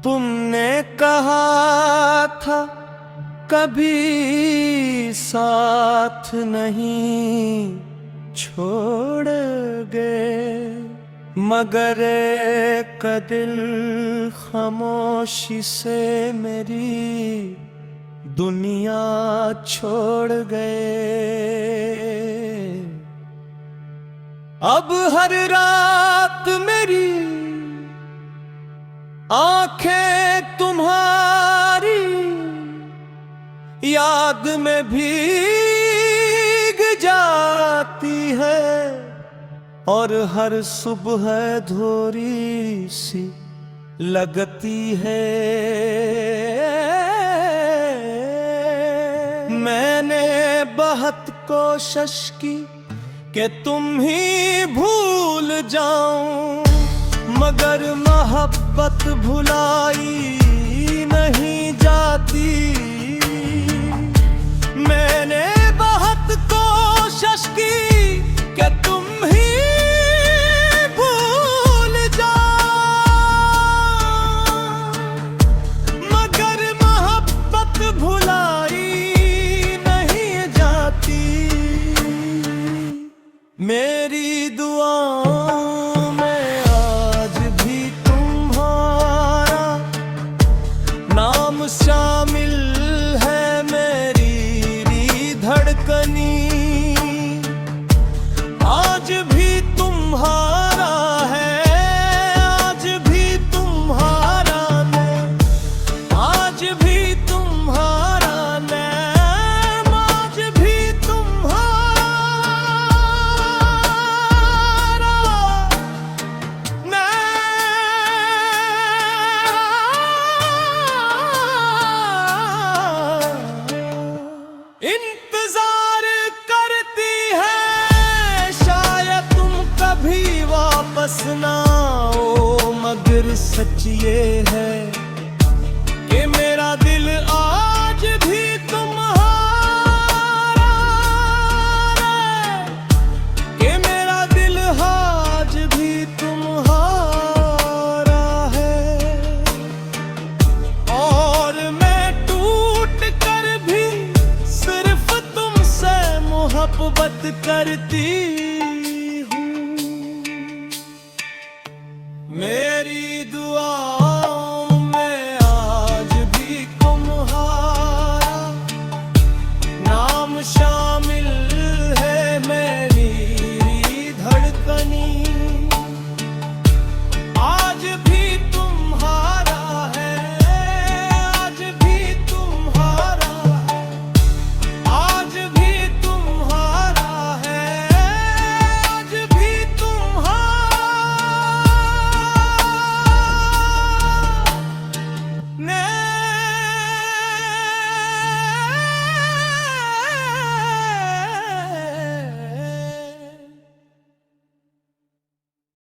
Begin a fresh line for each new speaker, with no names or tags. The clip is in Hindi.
तुमने कहा था कभी साथ नहीं छोड़ोगे, मगर एक दिल खामोशी से मेरी दुनिया छोड़ गए। अब हर रात मेरी आंखें तुम्हारी याद में भीग जाती है, और हर सुबह धोरी सी लगती है। मैंने बहुत कोशिश की कि तुम ही भूल जाऊं, मगर मोहब्बत भुलाई